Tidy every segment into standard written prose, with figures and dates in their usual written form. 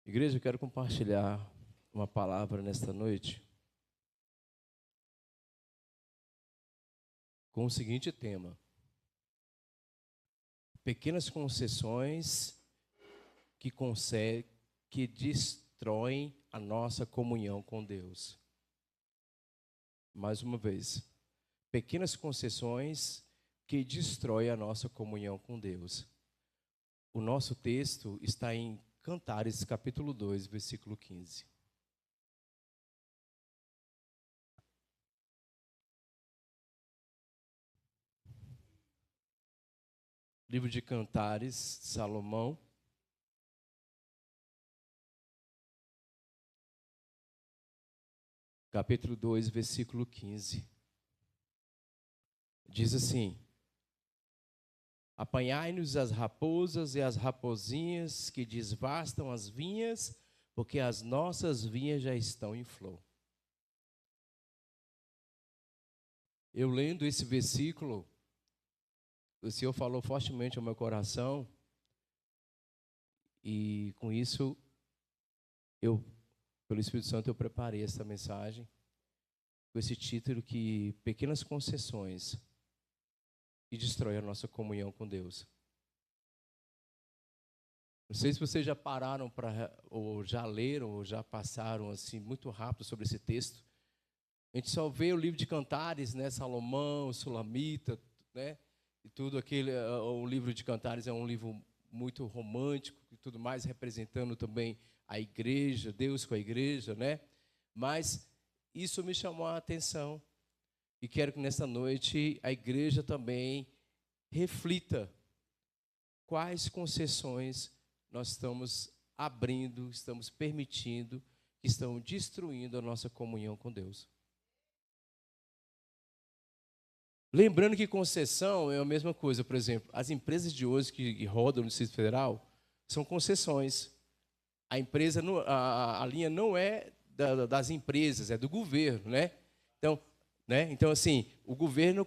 Igreja, eu quero compartilhar uma palavra nesta noite com o seguinte tema: pequenas concessões que destroem a nossa comunhão com Deus. Mais uma vez, pequenas concessões que destroem a nossa comunhão com Deus. O nosso texto está em Cantares, capítulo 2, versículo 15. Livro de Cantares, Salomão, capítulo 2, versículo 15. Diz assim: apanhai-nos as raposas e as rapozinhas que desvastam as vinhas, porque as nossas vinhas já estão em flor. Eu lendo esse versículo, o Senhor falou fortemente ao meu coração, e com isso, pelo Espírito Santo, eu preparei essa mensagem, com esse título que pequenas concessões que destroem a nossa comunhão com Deus. Não sei se vocês já pararam ou já leram, ou já passaram assim muito rápido sobre esse texto. A gente só vê o livro de Cantares, né, Salomão, Sulamita, né, e tudo aquele. O livro de Cantares é um livro muito romântico e tudo mais, representando também a igreja, Deus com a igreja, né? Mas isso me chamou a atenção e quero que nesta noite a igreja também reflita quais concessões nós estamos abrindo, estamos permitindo, que estão destruindo a nossa comunhão com Deus. Lembrando que concessão é a mesma coisa, por exemplo, as empresas de hoje que rodam no Distrito Federal são concessões. A empresa, a linha não é das empresas, é do governo, né? Então, assim, o governo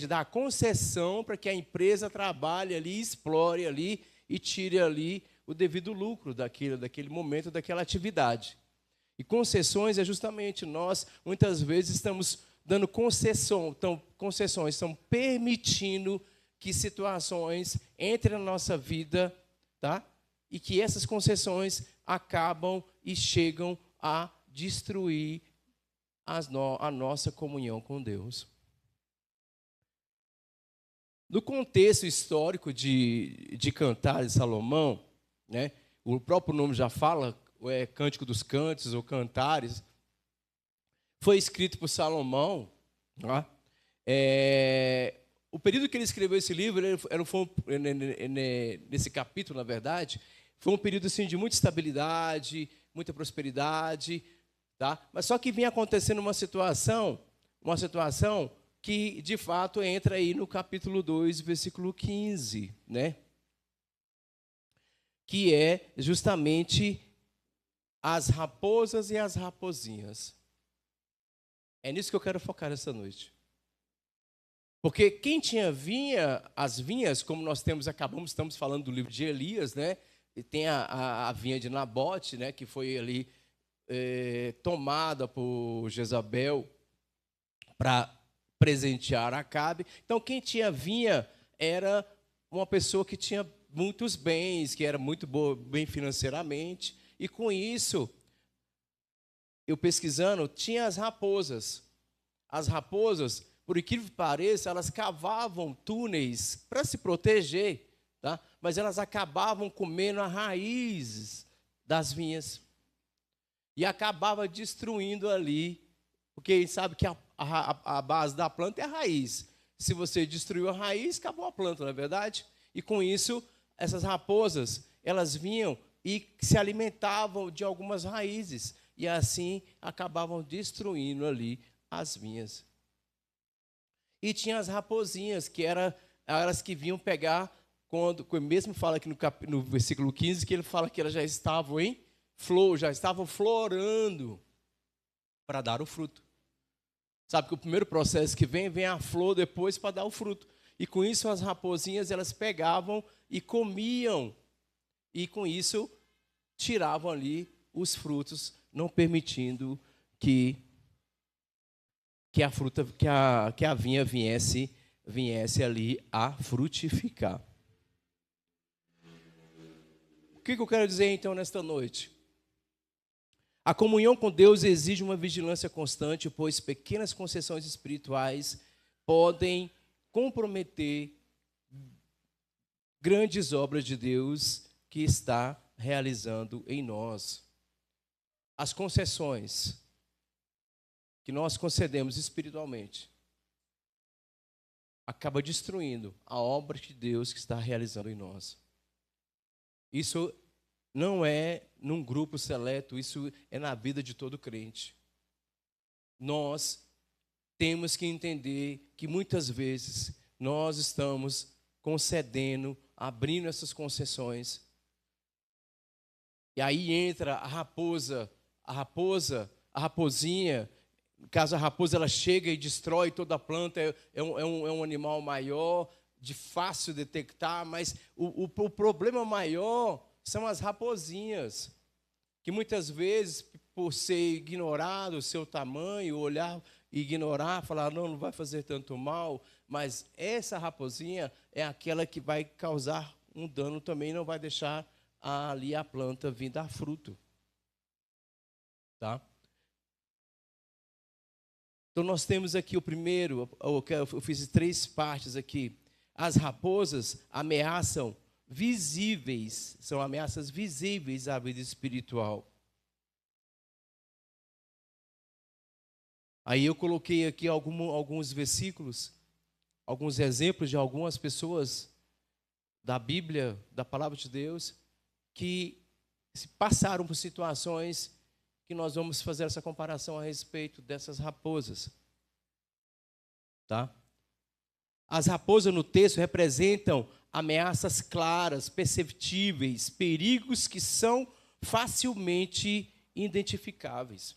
dá concessão para que a empresa trabalhe ali, explore ali e tire ali o devido lucro daquele momento, daquela atividade. E concessões é justamente nós, muitas vezes, estamos dando concessões, estão permitindo que situações entrem na nossa vida, tá? E que essas concessões acabam e chegam a destruir a nossa comunhão com Deus. No contexto histórico de Cantares de Salomão, né, o próprio nome já fala, Cântico dos Cânticos ou Cantares, foi escrito por Salomão. Tá? O período que ele escreveu esse livro, nesse capítulo, na verdade, foi um período assim, de muita estabilidade, muita prosperidade. Tá? Mas só que vinha acontecendo uma situação que, de fato, entra aí no capítulo 2, versículo 15, né? Que é justamente as raposas e as rapozinhas. É nisso que eu quero focar essa noite. Porque quem tinha as vinhas, como nós estamos falando do livro de Elias, né? E tem a vinha de Nabote, né? Que foi ali tomada por Jezabel para presentear Acabe. Então, quem tinha vinha era uma pessoa que tinha muitos bens, que era muito bem financeiramente, e com isso, eu pesquisando, tinha as raposas. As raposas, por incrível que pareça, elas cavavam túneis para se proteger, tá? Mas elas acabavam comendo as raízes das vinhas. E acabava destruindo ali, porque a gente sabe que a base da planta é a raiz. Se você destruiu a raiz, acabou a planta, não é verdade? E com isso, essas raposas, elas vinham e se alimentavam de algumas raízes. E assim, acabavam destruindo ali as vinhas. E tinha as raposinhas, que eram elas que vinham pegar, quando mesmo fala aqui no versículo 15, que ele fala que elas já estavam em flor, já estavam florando para dar o fruto. Sabe que o primeiro processo que vem a flor depois para dar o fruto. E com isso as raposinhas, elas pegavam e comiam. E com isso tiravam ali os frutos, não permitindo que a fruta, que a vinha viesse ali a frutificar. O que eu quero dizer então nesta noite? A comunhão com Deus exige uma vigilância constante, pois pequenas concessões espirituais podem comprometer grandes obras de Deus que está realizando em nós. As concessões que nós concedemos espiritualmente acaba destruindo a obra de Deus que está realizando em nós. Isso não é num grupo seleto, isso é na vida de todo crente. Nós temos que entender que muitas vezes nós estamos concedendo, abrindo essas concessões. E aí entra a raposinha. No caso, a raposa ela chega e destrói toda a planta, é um animal maior, de fácil detectar, mas o problema maior são as raposinhas, que muitas vezes, por ser ignorado o seu tamanho, olhar e ignorar, falar, não vai fazer tanto mal, mas essa raposinha é aquela que vai causar um dano também, não vai deixar ali a planta vir dar fruto. Tá? Então, nós temos aqui o primeiro, eu fiz 3 partes aqui. As raposas ameaçam visíveis, são ameaças visíveis à vida espiritual. Aí eu coloquei aqui alguns versículos, alguns exemplos de algumas pessoas da Bíblia, da Palavra de Deus, que se passaram por situações que nós vamos fazer essa comparação a respeito dessas raposas. Tá? As raposas no texto representam ameaças claras, perceptíveis, perigos que são facilmente identificáveis.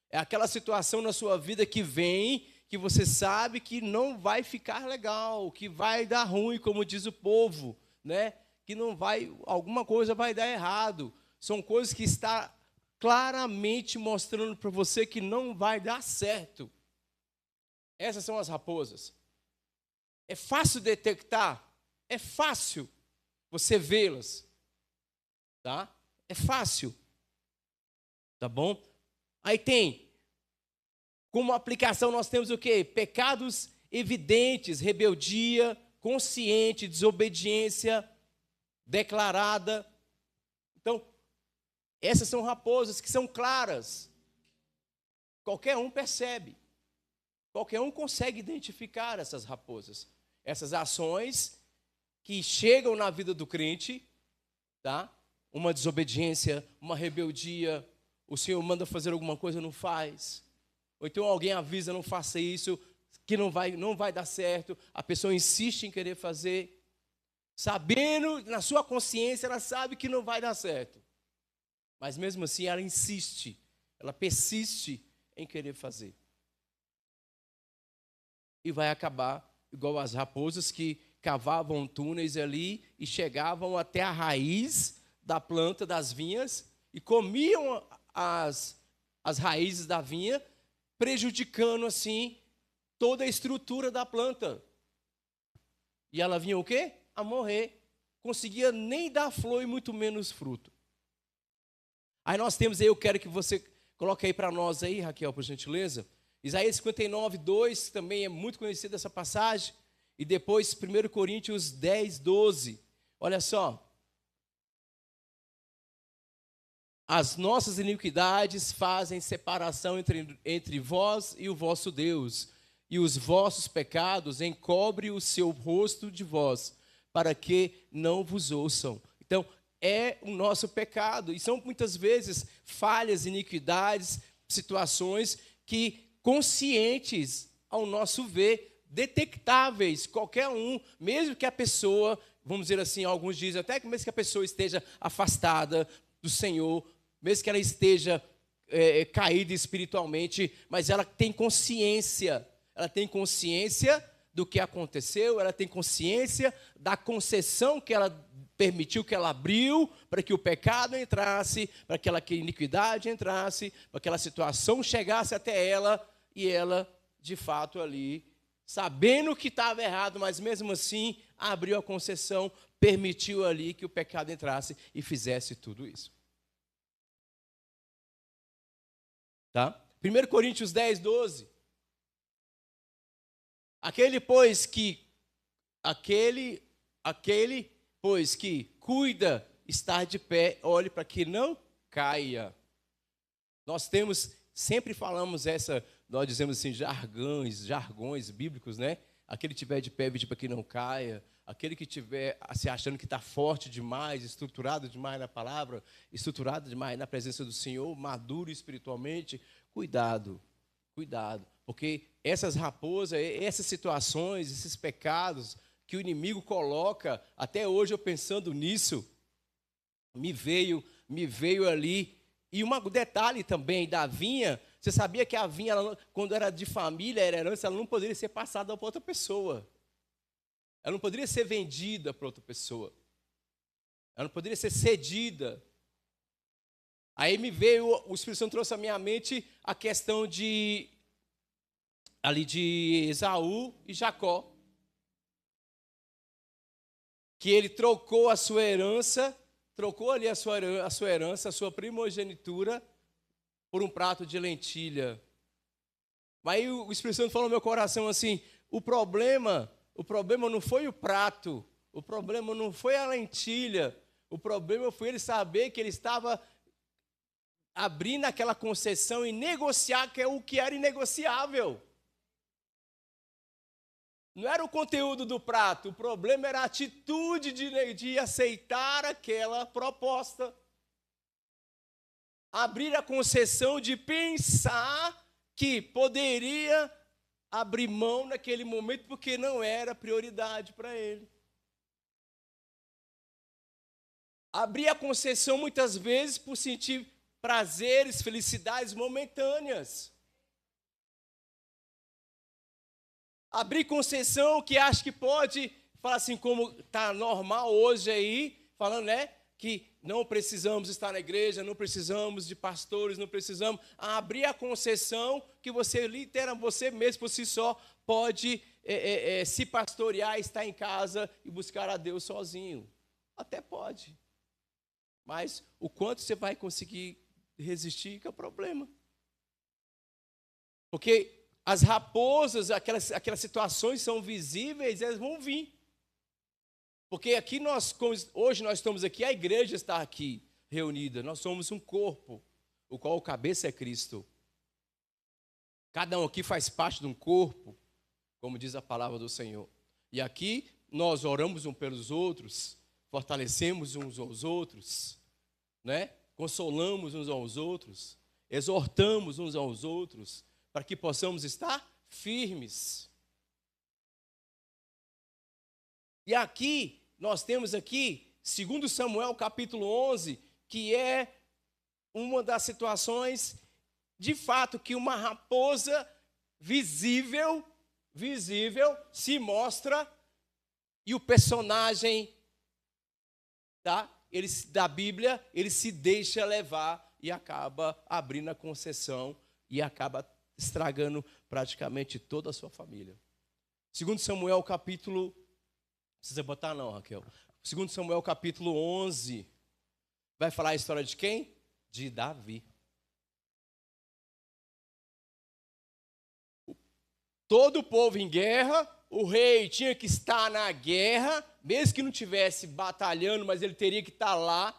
É aquela situação na sua vida que vem, que você sabe que não vai ficar legal, que vai dar ruim, como diz o povo, né? Que não vai, alguma coisa vai dar errado. São coisas que está claramente mostrando para você que não vai dar certo. Essas são as raposas. É fácil detectar, é fácil você vê-las, tá? É fácil, tá bom? Aí tem, como aplicação nós temos o quê? Pecados evidentes, rebeldia, consciente, desobediência declarada. Então, essas são raposas que são claras. Qualquer um percebe. Qualquer um consegue identificar essas raposas. Essas ações que chegam na vida do crente, tá? Uma desobediência, uma rebeldia, o Senhor manda fazer alguma coisa, não faz. Ou então alguém avisa, não faça isso, que não vai dar certo. A pessoa insiste em querer fazer, sabendo, na sua consciência, ela sabe que não vai dar certo. Mas mesmo assim ela insiste, ela persiste em querer fazer. E vai acabar igual as raposas que cavavam túneis ali e chegavam até a raiz da planta das vinhas e comiam as raízes da vinha, prejudicando assim toda a estrutura da planta. E ela vinha o quê? A morrer. Conseguia nem dar flor e muito menos fruto. Aí nós temos aí, eu quero que você coloque aí para nós aí, Raquel, por gentileza, Isaías 59, 2, também é muito conhecida essa passagem, e depois 1 Coríntios 10, 12. Olha só. As nossas iniquidades fazem separação entre vós e o vosso Deus, e os vossos pecados encobrem o seu rosto de vós, para que não vos ouçam. Então, é o nosso pecado, e são muitas vezes falhas, iniquidades, situações que conscientes ao nosso ver, detectáveis, qualquer um, mesmo que a pessoa, vamos dizer assim, alguns dizem até que mesmo que a pessoa esteja afastada do Senhor, mesmo que ela esteja caída espiritualmente, mas ela tem consciência do que aconteceu, ela tem consciência da concessão que ela permitiu que ela abriu para que o pecado entrasse, para que aquela iniquidade entrasse, para que aquela situação chegasse até ela, e ela, de fato, ali, sabendo que estava errado, mas mesmo assim, abriu a concessão, permitiu ali que o pecado entrasse e fizesse tudo isso. Tá? 1 Coríntios 10, 12. Aquele, pois, que cuida estar de pé, olhe para que não caia. Nós sempre falamos nós dizemos assim, jargões bíblicos, né? Aquele que estiver de pé, vide para que não caia. Aquele que estiver se achando que está forte demais, estruturado demais na palavra, estruturado demais na presença do Senhor, maduro espiritualmente, cuidado, porque essas raposas, essas situações, esses pecados que o inimigo coloca, até hoje eu pensando nisso, me veio ali. E um detalhe também da vinha, você sabia que a vinha, quando era de família, era herança, ela não poderia ser passada para outra pessoa. Ela não poderia ser vendida para outra pessoa. Ela não poderia ser cedida. Aí o Espírito Santo trouxe à minha mente a questão de Esaú e Jacó. Que ele trocou a sua herança, a sua primogenitura, por um prato de lentilha. Mas aí o Espírito Santo falou no meu coração assim, o problema não foi o prato, o problema não foi a lentilha, o problema foi ele saber que ele estava abrindo aquela concessão e negociar o que era inegociável. Não era o conteúdo do prato, o problema era a atitude de aceitar aquela proposta. Abrir a concessão de pensar que poderia abrir mão naquele momento porque não era prioridade para ele. Abrir a concessão muitas vezes por sentir prazeres, felicidades momentâneas. Abrir concessão que acha que pode, falar assim como está normal hoje aí, falando, né, que não precisamos estar na igreja, não precisamos de pastores, não precisamos. Abrir a concessão que você mesmo por si só pode se pastorear, estar em casa e buscar a Deus sozinho. Até pode. Mas o quanto você vai conseguir resistir que é o problema. Porque as raposas, aquelas situações são visíveis, elas vão vir. Porque aqui hoje nós estamos aqui, a igreja está aqui reunida, nós somos um corpo, o qual o cabeça é Cristo. Cada um aqui faz parte de um corpo, como diz a palavra do Senhor. E aqui nós oramos uns pelos outros, fortalecemos uns aos outros, né? Consolamos uns aos outros, exortamos uns aos outros, para que possamos estar firmes. E aqui, nós temos aqui, 2 Samuel capítulo 11, que é uma das situações, de fato, que uma raposa visível, se mostra, e o personagem da Bíblia, ele se deixa levar e acaba abrindo a concessão e acaba estragando praticamente toda a sua família. 2 Samuel capítulo, não precisa botar não, Raquel. 2 Samuel capítulo 11, vai falar a história de quem? De Davi. Todo o povo em guerra, o rei tinha que estar na guerra, mesmo que não estivesse batalhando, mas ele teria que estar lá,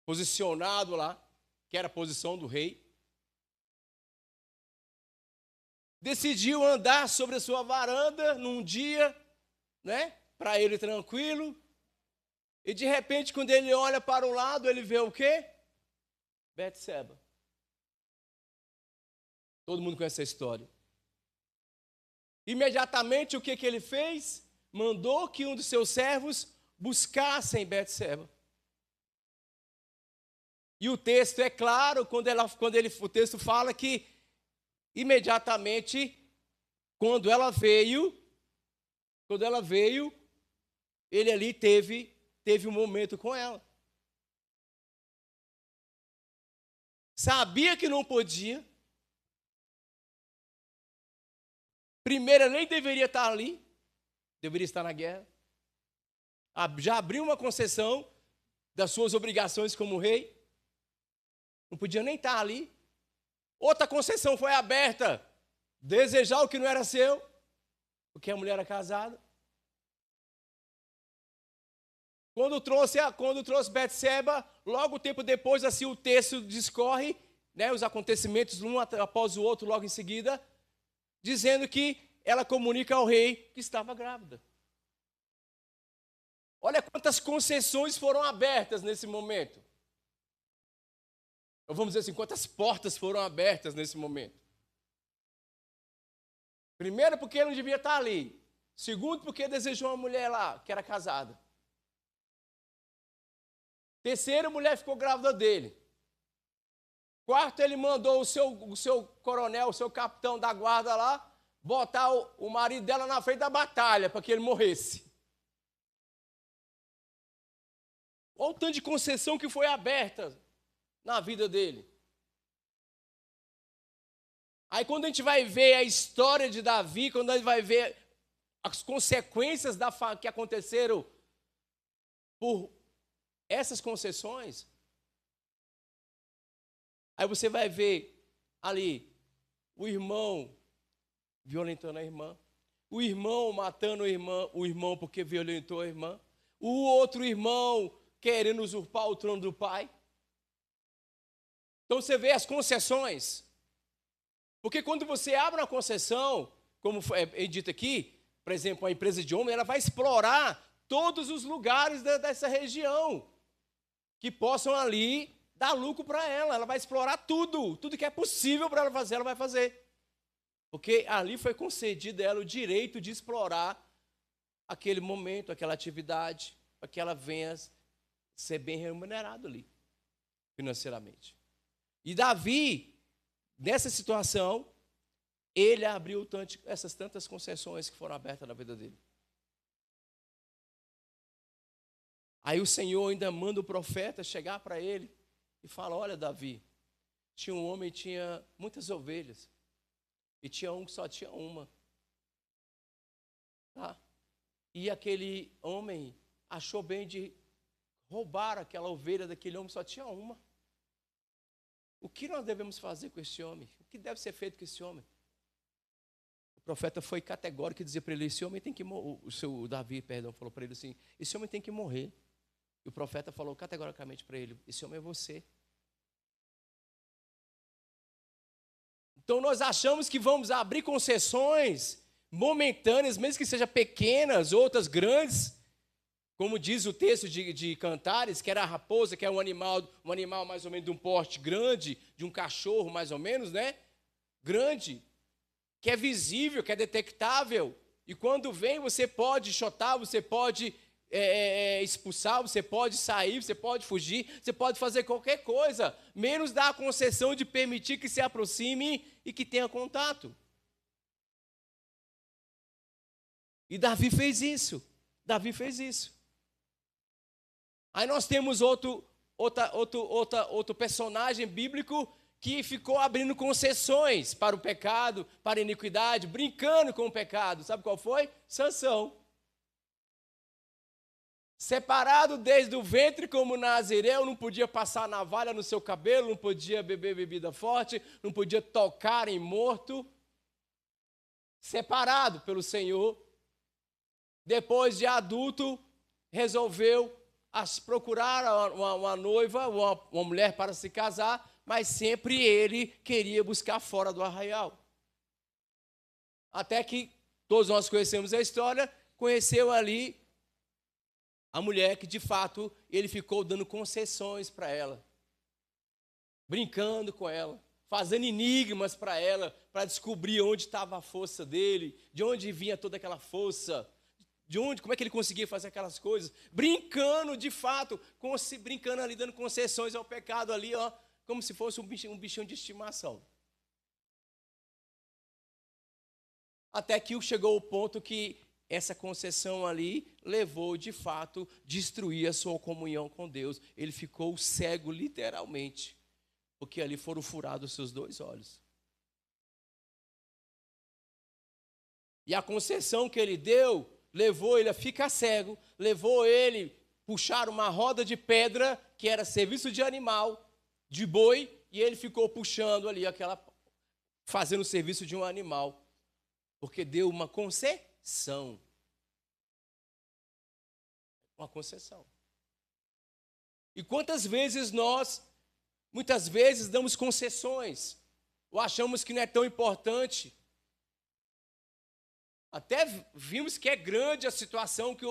posicionado lá, que era a posição do rei. Decidiu andar sobre a sua varanda num dia, né, para ele tranquilo, e de repente, quando ele olha para o lado, ele vê o quê? Betseba. Todo mundo conhece essa história. Imediatamente, o que ele fez? Mandou que um dos seus servos buscassem Betseba. E o texto é claro, o texto fala que, imediatamente, quando ela veio, ele ali teve um momento com ela. Sabia que não podia. Primeiro, nem deveria estar ali. Deveria estar na guerra. Já abriu uma concessão das suas obrigações como rei. Não podia nem estar ali. Outra concessão foi aberta. Desejar o que não era seu, porque a mulher era casada. Quando trouxe Betseba, logo tempo depois, assim o texto discorre, né, os acontecimentos um após o outro logo em seguida, dizendo que ela comunica ao rei que estava grávida. Olha quantas concessões foram abertas nesse momento. Ou vamos dizer assim, quantas portas foram abertas nesse momento. Primeiro, porque ele não devia estar ali. Segundo, porque desejou uma mulher lá, que era casada. Terceiro, a mulher ficou grávida dele. Quarto, ele mandou o seu coronel, o seu capitão da guarda lá, botar o marido dela na frente da batalha, para que ele morresse. Olha o tanto de concessão que foi aberta na vida dele. Aí quando a gente vai ver a história de Davi, quando a gente vai ver as consequências que aconteceram por essas concessões, aí você vai ver ali o irmão violentando a irmã, o irmão matando o irmão porque violentou a irmã, o outro irmão querendo usurpar o trono do pai. Então você vê as concessões. Porque quando você abre uma concessão, como é dito aqui, por exemplo, a empresa de homem, ela vai explorar todos os lugares dessa região que possam ali dar lucro para ela. Ela vai explorar tudo que é possível para ela fazer, ela vai fazer. Porque ali foi concedido a ela o direito de explorar aquele momento, aquela atividade, para que ela venha ser bem remunerada ali, financeiramente. E Davi, nessa situação, ele abriu essas tantas concessões que foram abertas na vida dele. Aí o Senhor ainda manda o profeta chegar para ele e fala: olha, Davi, tinha um homem que tinha muitas ovelhas, e tinha um que só tinha uma. Tá? E aquele homem achou bem de roubar aquela ovelha daquele homem, só tinha uma. O que nós devemos fazer com esse homem? O que deve ser feito com esse homem? O profeta foi categórico e dizia para ele: esse homem tem que morrer. O Davi, falou para ele assim: esse homem tem que morrer. E o profeta falou categoricamente para ele: esse homem é você. Então nós achamos que vamos abrir concessões momentâneas, mesmo que sejam pequenas, outras grandes, como diz o texto de Cantares, que era a raposa, que é um animal mais ou menos de um porte grande, de um cachorro mais ou menos, né? Grande, que é visível, que é detectável. E quando vem, você pode chotar, você pode expulsar, você pode sair, você pode fugir, você pode fazer qualquer coisa, menos dar a concessão de permitir que se aproxime e que tenha contato. E Davi fez isso. Aí nós temos outro personagem bíblico que ficou abrindo concessões para o pecado, para a iniquidade, brincando com o pecado. Sabe qual foi? Sansão. Separado desde o ventre como nazireu, não podia passar navalha no seu cabelo, não podia beber bebida forte, não podia tocar em morto. Separado pelo Senhor. Depois de adulto, resolveu procurar uma noiva, uma mulher para se casar, mas sempre ele queria buscar fora do arraial. Até que todos nós conhecemos a história, conheceu ali a mulher que, de fato, ele ficou dando concessões para ela, brincando com ela, fazendo enigmas para ela, para descobrir onde estava a força dele, de onde vinha toda aquela força, como é que ele conseguia fazer aquelas coisas, brincando, de fato, brincando ali, dando concessões ao pecado ali, ó, como se fosse um bichinho de estimação. Até que chegou o ponto que essa concessão ali levou, de fato, a destruir a sua comunhão com Deus. Ele ficou cego, literalmente, porque ali foram furados os seus 2 olhos. E a concessão que ele deu, levou ele a ficar cego, levou ele a puxar uma roda de pedra, que era serviço de animal, de boi, e ele ficou puxando ali fazendo o serviço de um animal, porque deu uma concessão. Uma concessão. E quantas vezes muitas vezes, damos concessões, ou achamos que não é tão importante. Até vimos que é grande a situação, que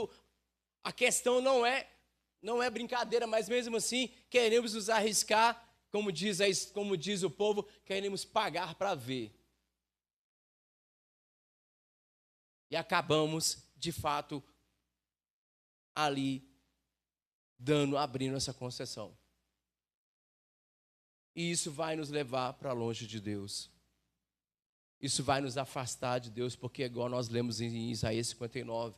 a questão não é brincadeira, mas mesmo assim queremos nos arriscar, como diz o povo, queremos pagar para ver. E acabamos, de fato, ali abrindo essa concessão. E isso vai nos levar para longe de Deus. Isso vai nos afastar de Deus, porque é igual nós lemos em Isaías 59.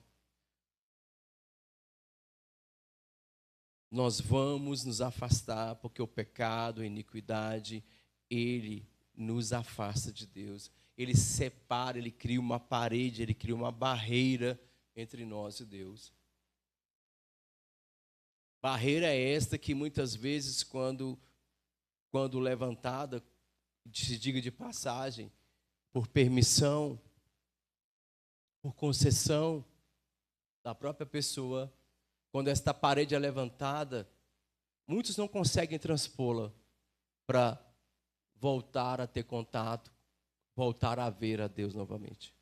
Nós vamos nos afastar, porque o pecado, a iniquidade, ele nos afasta de Deus. Ele separa, ele cria uma parede, ele cria uma barreira entre nós e Deus. Barreira é esta que muitas vezes, quando levantada, se diga de passagem, por permissão, por concessão da própria pessoa, quando esta parede é levantada, muitos não conseguem transpô-la para voltar a ter contato, voltar a ver a Deus novamente.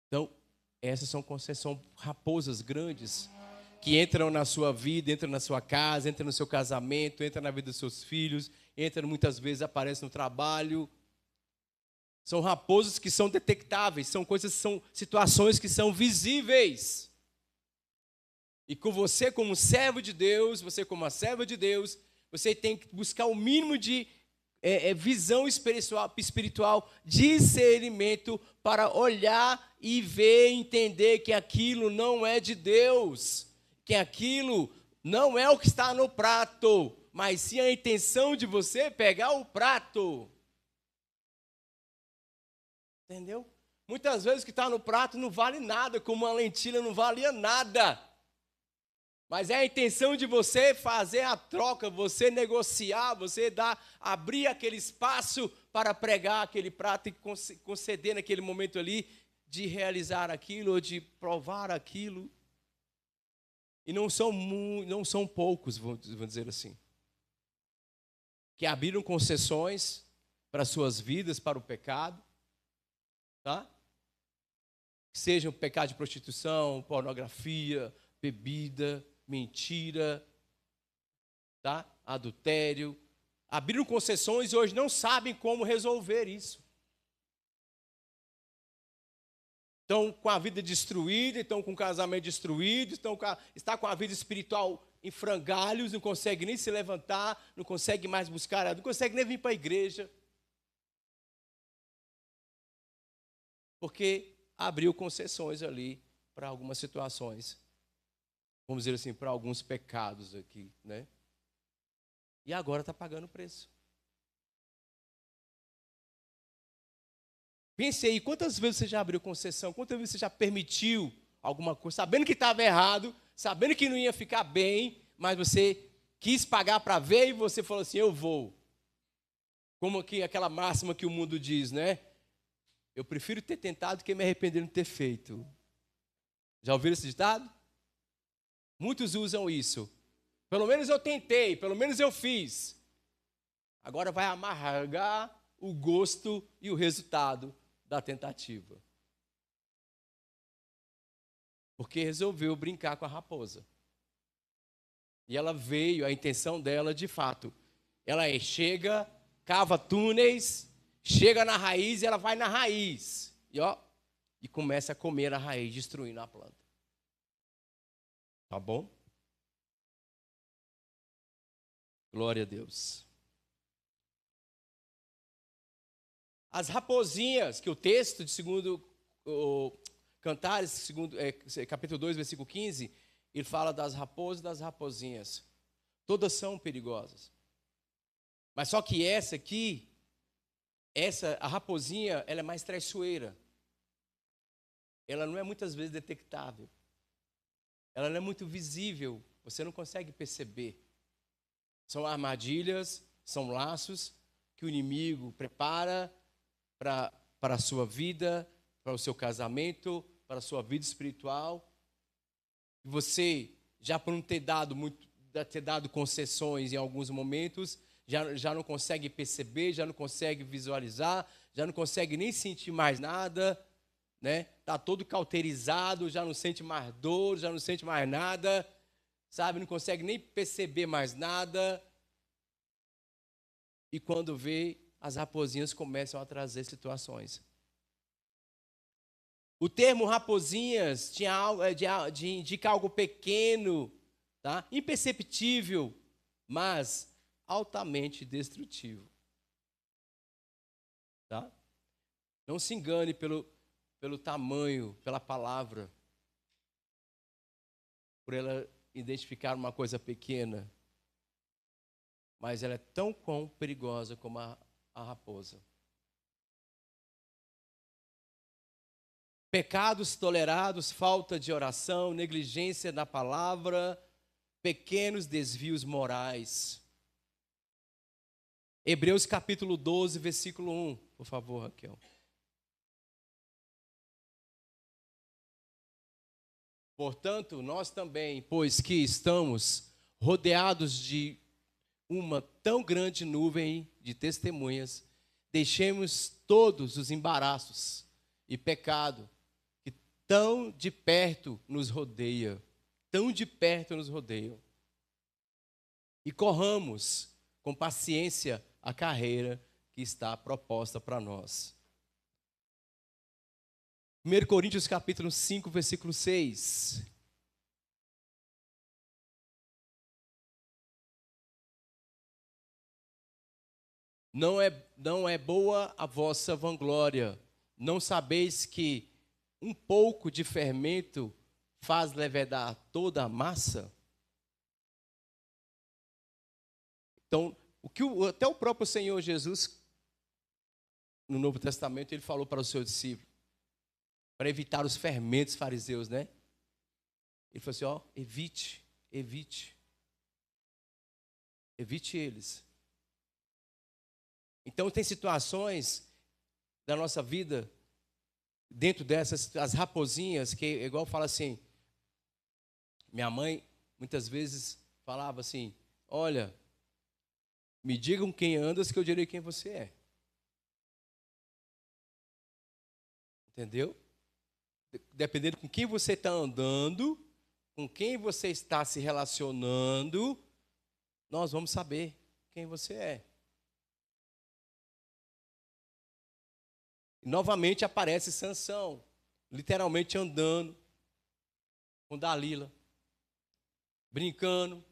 Então, essas são concessões, raposas grandes, que entram na sua vida, entram na sua casa, entram no seu casamento, entram na vida dos seus filhos, entram muitas vezes, aparecem no trabalho. São raposas que são detectáveis, são situações que são visíveis. E com você, como servo de Deus, você como a serva de Deus, você tem que buscar o mínimo de visão espiritual, discernimento, para olhar e ver, entender que aquilo não é de Deus, que aquilo não é o que está no prato, mas sim a intenção de você pegar o prato. Entendeu? Muitas vezes o que está no prato não vale nada, como uma lentilha não valia nada. Mas é a intenção de você fazer a troca, você negociar, você abrir aquele espaço para pregar aquele prato e conceder naquele momento ali de realizar aquilo ou de provar aquilo. E não são poucos, vou dizer assim, que abriram concessões para suas vidas, para o pecado. Tá? Seja o pecado de prostituição, pornografia, bebida, mentira, tá? Adultério. Abriram concessões e hoje não sabem como resolver isso. Estão com a vida destruída, estão com o casamento destruído, está com a vida espiritual em frangalhos, não consegue nem se levantar, não consegue mais buscar, não consegue nem vir para a igreja. Porque abriu concessões ali para algumas situações. Vamos dizer assim, para alguns pecados aqui, né? E agora está pagando o preço. Pense aí, quantas vezes você já abriu concessão? Quantas vezes você já permitiu alguma coisa, sabendo que estava errado, sabendo que não ia ficar bem, mas você quis pagar para ver e você falou assim, eu vou. Como aquela máxima que o mundo diz, né? Eu prefiro ter tentado que me arrepender de não ter feito. Já ouviram esse ditado? Muitos usam isso. Pelo menos eu tentei, pelo menos eu fiz. Agora vai amargar o gosto e o resultado da tentativa. Porque resolveu brincar com a raposa. E ela veio, a intenção dela, de fato, ela chega, cava túneis, chega na raiz e ela vai na raiz. E começa a comer a raiz, destruindo a planta. Tá bom? Glória a Deus. As raposinhas, que o texto de segundo Cantares, segundo, capítulo 2, versículo 15, ele fala das raposas e das raposinhas. Todas são perigosas. Mas só que essa aqui, a raposinha, ela é mais traiçoeira. Ela não é muitas vezes detectável. Ela não é muito visível. Você não consegue perceber. São armadilhas, são laços que o inimigo prepara para a sua vida, para o seu casamento, para a sua vida espiritual. E você, já por não ter dado concessões em alguns momentos, já não consegue perceber, já não consegue visualizar, já não consegue nem sentir mais nada, né? Está todo cauterizado, já não sente mais dor, já não sente mais nada, sabe? Não consegue nem perceber mais nada. E quando vê, as raposinhas começam a trazer situações. O termo raposinhas tinha de indicar algo pequeno, tá? Imperceptível, mas altamente destrutivo. Tá? Não se engane pelo tamanho, pela palavra, por ela identificar uma coisa pequena, mas ela é tão perigosa como a raposa. Pecados tolerados, falta de oração, negligência na palavra, pequenos desvios morais. Hebreus capítulo 12, versículo 1. Por favor, Raquel. Portanto, nós também, pois que estamos rodeados de uma tão grande nuvem de testemunhas, deixemos todos os embaraços e pecado que tão de perto nos rodeiam, e corramos com paciência a carreira que está proposta para nós. 1 Coríntios capítulo 5, versículo 6. Não é boa a vossa vanglória. Não sabeis que um pouco de fermento faz levedar toda a massa? Então, até o próprio Senhor Jesus, no Novo Testamento, ele falou para os seus discípulos, para evitar os fermentos fariseus, né? Ele falou assim, evite eles. Então, tem situações da nossa vida, dentro dessas, as raposinhas, que igual fala assim, minha mãe, muitas vezes, falava assim, olha, me digam quem andas que eu direi quem você é. Entendeu? Dependendo com quem você está andando, com quem você está se relacionando, nós vamos saber quem você é. E novamente aparece Sansão, literalmente andando com Dalila, brincando,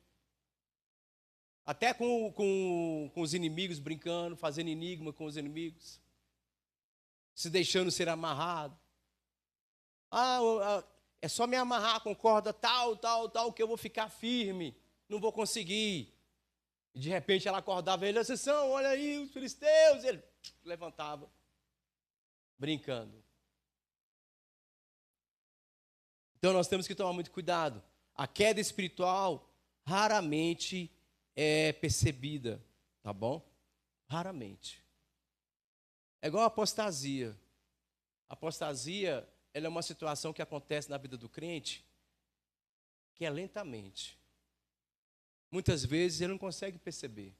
até com os inimigos brincando, fazendo enigma com os inimigos, se deixando ser amarrado. É só me amarrar com corda tal, que eu vou ficar firme, não vou conseguir. E de repente ela acordava ele, Sansão, olha aí os filisteus, ele levantava, brincando. Então nós temos que tomar muito cuidado. A queda espiritual raramente é percebida, tá bom? Raramente. É igual a apostasia. A apostasia, ela é uma situação que acontece na vida do crente, que é lentamente. Muitas vezes ele não consegue perceber.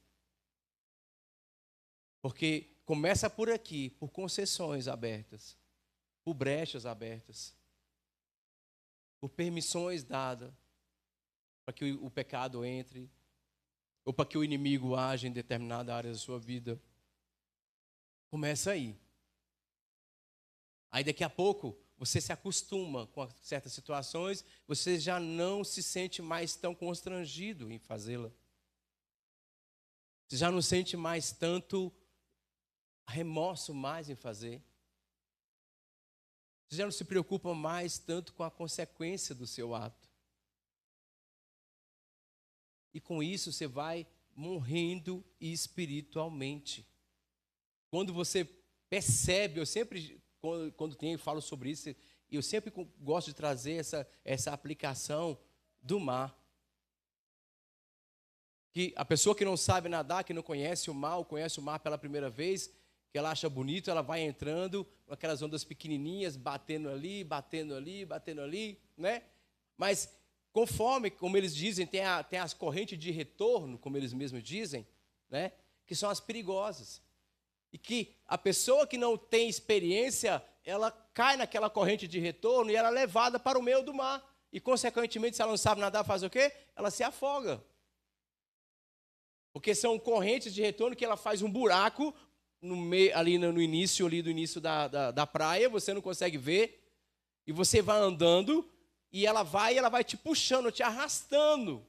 Porque começa por aqui, por concessões abertas, por brechas abertas, por permissões dadas para que o pecado entre, ou para que o inimigo age em determinada área da sua vida. Começa aí. Aí daqui a pouco você se acostuma com certas situações, você já não se sente mais tão constrangido em fazê-la. Você já não sente mais tanto remorso mais em fazer. Você já não se preocupa mais tanto com a consequência do seu ato. E com isso você vai morrendo espiritualmente. Quando você percebe, eu sempre, quando tenho, falo sobre isso, eu sempre gosto de trazer essa aplicação do mar. Que a pessoa que não sabe nadar, que não conhece o mar pela primeira vez, que ela acha bonito, ela vai entrando com aquelas ondas pequenininhas, batendo ali, né? Mas conforme, como eles dizem, tem as correntes de retorno, como eles mesmos dizem, né? Que são as perigosas. E que a pessoa que não tem experiência, ela cai naquela corrente de retorno e ela é levada para o meio do mar. E, consequentemente, se ela não sabe nadar, faz o quê? Ela se afoga. Porque são correntes de retorno que ela faz um buraco ali no início da praia, você não consegue ver, e você vai andando, e ela vai te puxando, te arrastando.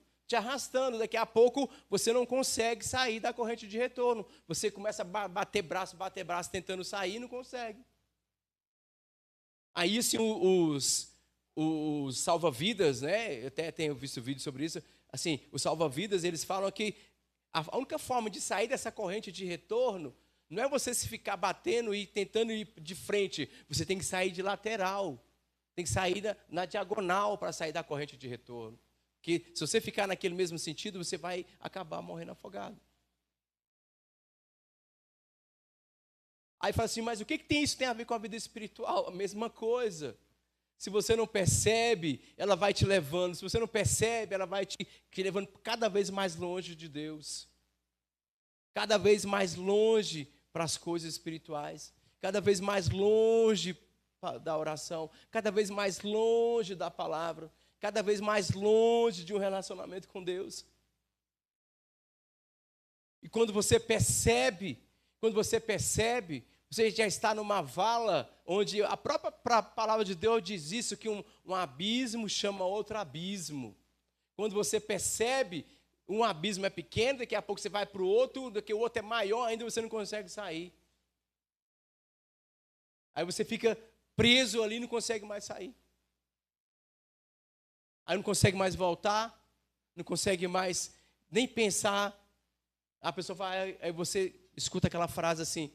Daqui a pouco você não consegue sair da corrente de retorno. Você começa a bater braço, tentando sair e não consegue. Aí, assim, os salva-vidas, né? Eu até tenho visto vídeo sobre isso. Assim, os salva-vidas, eles falam que a única forma de sair dessa corrente de retorno não é você se ficar batendo e tentando ir de frente. Você tem que sair de lateral. Tem que sair na diagonal para sair da corrente de retorno. Porque se você ficar naquele mesmo sentido, você vai acabar morrendo afogado. Aí fala assim, mas o que isso tem a ver com a vida espiritual? A mesma coisa. Se você não percebe, ela vai te levando. Se você não percebe, ela vai te levando cada vez mais longe de Deus. Cada vez mais longe para as coisas espirituais. Cada vez mais longe da oração. Cada vez mais longe da palavra. Cada vez mais longe de um relacionamento com Deus. E quando você percebe, você já está numa vala onde a própria palavra de Deus diz isso, que um abismo chama outro abismo. Quando você percebe, um abismo é pequeno, daqui a pouco você vai para o outro, daqui o outro é maior, ainda você não consegue sair. Aí você fica preso ali e não consegue mais sair. Aí não consegue mais voltar, não consegue mais nem pensar. A pessoa vai, aí você escuta aquela frase assim,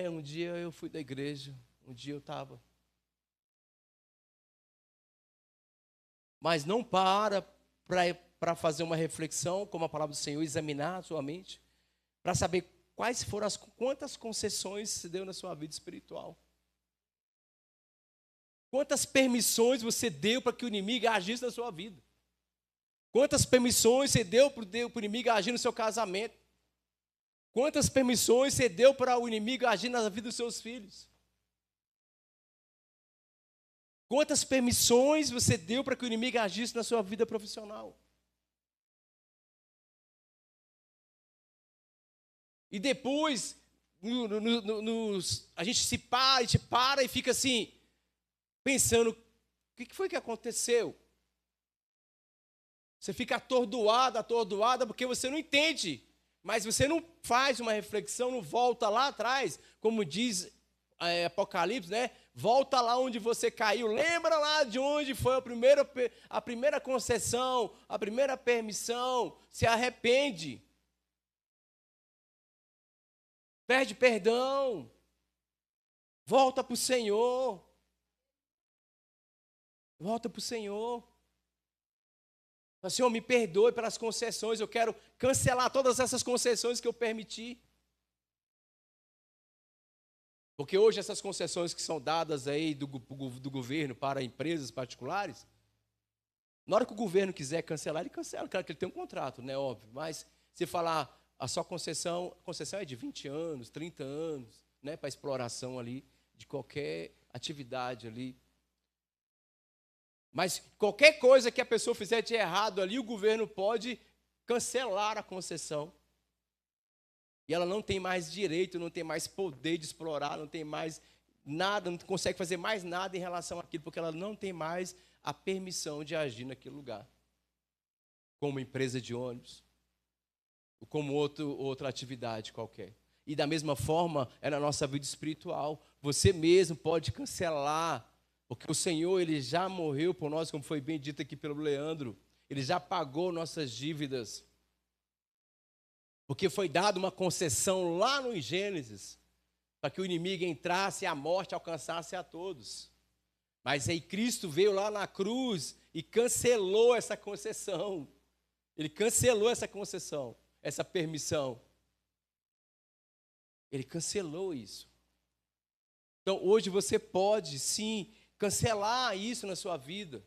um dia eu fui da igreja, um dia eu estava. Mas não para fazer uma reflexão, como a palavra do Senhor, examinar a sua mente, para saber quantas concessões se deu na sua vida espiritual. Quantas permissões você deu para que o inimigo agisse na sua vida? Quantas permissões você deu para o inimigo agir no seu casamento? Quantas permissões você deu para o inimigo agir na vida dos seus filhos? Quantas permissões você deu para que o inimigo agisse na sua vida profissional? E depois, a gente para e fica assim, pensando, o que foi que aconteceu? Você fica atordoada, porque você não entende. Mas você não faz uma reflexão, não volta lá atrás, como diz Apocalipse, né? Volta lá onde você caiu, lembra lá de onde foi a primeira concessão, a primeira permissão, se arrepende. Pede perdão, volta para o Senhor. Volta para o Senhor. Senhor, me perdoe pelas concessões, eu quero cancelar todas essas concessões que eu permiti. Porque hoje essas concessões que são dadas aí do governo para empresas particulares, na hora que o governo quiser cancelar, ele cancela, claro que ele tem um contrato, né, óbvio, mas se falar a sua concessão é de 20 anos, 30 anos, né, para exploração ali de qualquer atividade ali. Mas qualquer coisa que a pessoa fizer de errado ali, o governo pode cancelar a concessão. E ela não tem mais direito, não tem mais poder de explorar, não tem mais nada, não consegue fazer mais nada em relação àquilo, porque ela não tem mais a permissão de agir naquele lugar. Como empresa de ônibus, ou como outra atividade qualquer. E da mesma forma é na nossa vida espiritual. Você mesmo pode cancelar, porque o Senhor, Ele já morreu por nós, como foi bem dito aqui pelo Leandro. Ele já pagou nossas dívidas. Porque foi dada uma concessão lá no Gênesis, para que o inimigo entrasse e a morte alcançasse a todos. Mas aí Cristo veio lá na cruz e cancelou essa concessão. Ele cancelou essa concessão, essa permissão. Ele cancelou isso. Então, hoje você pode, sim, cancelar isso na sua vida.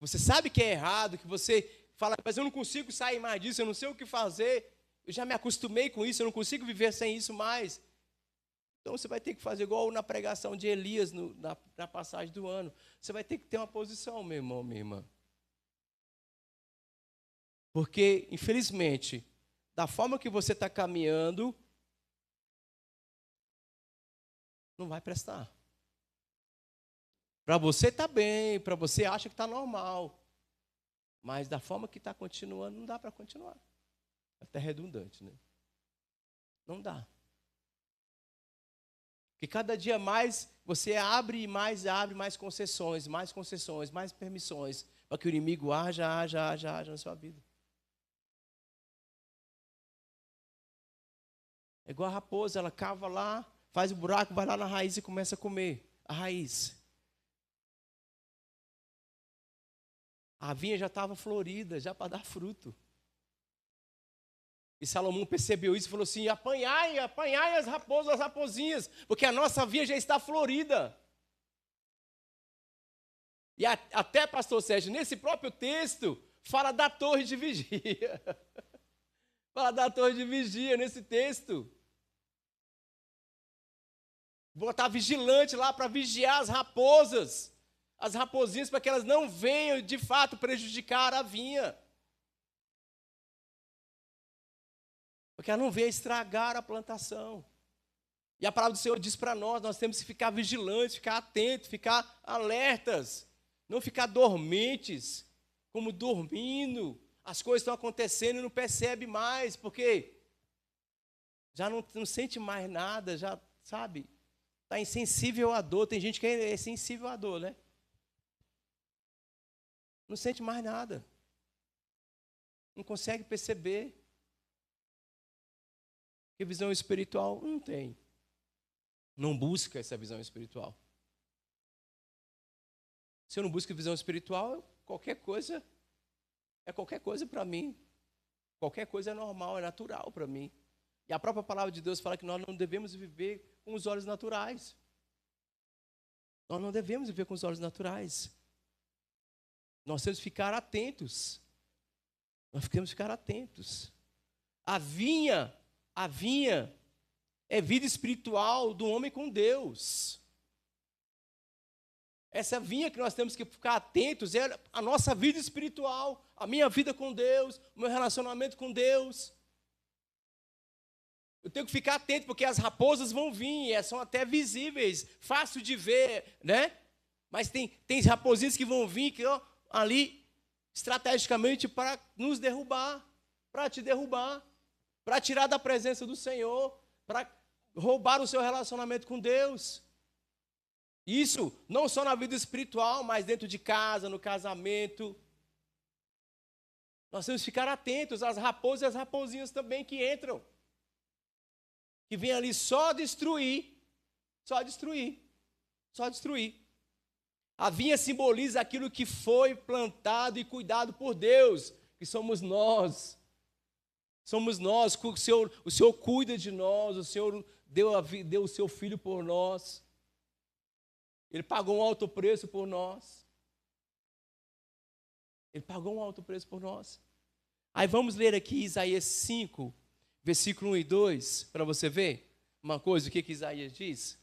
Você sabe que é errado, que você fala, mas eu não consigo sair mais disso, eu não sei o que fazer, eu já me acostumei com isso, eu não consigo viver sem isso mais. Então, você vai ter que fazer igual na pregação de Elias, na passagem do ano. Você vai ter que ter uma posição, meu irmão, minha irmã. Porque, infelizmente, da forma que você está caminhando, não vai prestar. Para você está bem, para você acha que está normal. Mas da forma que está continuando, não dá para continuar. É até redundante, né? Não dá. Porque cada dia mais você abre mais concessões, mais permissões, para que o inimigo haja na sua vida. É igual a raposa, ela cava lá, faz o buraco, vai lá na raiz e começa a comer a raiz. A vinha já estava florida, já para dar fruto. E Salomão percebeu isso e falou assim, apanhai as raposas, as raposinhas, porque a nossa vinha já está florida. E até, pastor Sérgio, nesse próprio texto, fala da torre de vigia. Fala da torre de vigia nesse texto. Botar vigilante lá para vigiar as raposas, as raposinhas, para que elas não venham, de fato, prejudicar a vinha. Porque ela não venha estragar a plantação. E a palavra do Senhor diz para nós temos que ficar vigilantes, ficar atentos, ficar alertas, não ficar dormentes, como dormindo. As coisas estão acontecendo e não percebe mais, porque já não sente mais nada, já, sabe, está insensível à dor. Tem gente que é sensível à dor, né? Não sente mais nada. Não consegue perceber. Porque visão espiritual não tem. Não busca essa visão espiritual. Se eu não busco visão espiritual, qualquer coisa é qualquer coisa para mim. Qualquer coisa é normal, é natural para mim. E a própria palavra de Deus fala que nós não devemos viver com os olhos naturais. Nós não devemos viver com os olhos naturais. Nós temos que ficar atentos. Nós temos que ficar atentos. A vinha é vida espiritual do homem com Deus. Essa vinha que nós temos que ficar atentos é a nossa vida espiritual, a minha vida com Deus, o meu relacionamento com Deus. Eu tenho que ficar atento, porque as raposas vão vir, são até visíveis, fácil de ver, né? Mas tem raposinhas que vão vir que, ali, estrategicamente, para nos derrubar, para te derrubar, para tirar da presença do Senhor, para roubar o seu relacionamento com Deus. Isso não só na vida espiritual, mas dentro de casa, no casamento. Nós temos que ficar atentos às raposas e às raposinhas também que entram. Que vêm ali só destruir. Só destruir. Só destruir. A vinha simboliza aquilo que foi plantado e cuidado por Deus, que somos nós. Somos nós, o Senhor cuida de nós, o Senhor deu o seu Filho por nós. Ele pagou um alto preço por nós. Ele pagou um alto preço por nós. Aí vamos ler aqui Isaías 5, versículo 1 e 2, para você ver uma coisa, o que Isaías diz.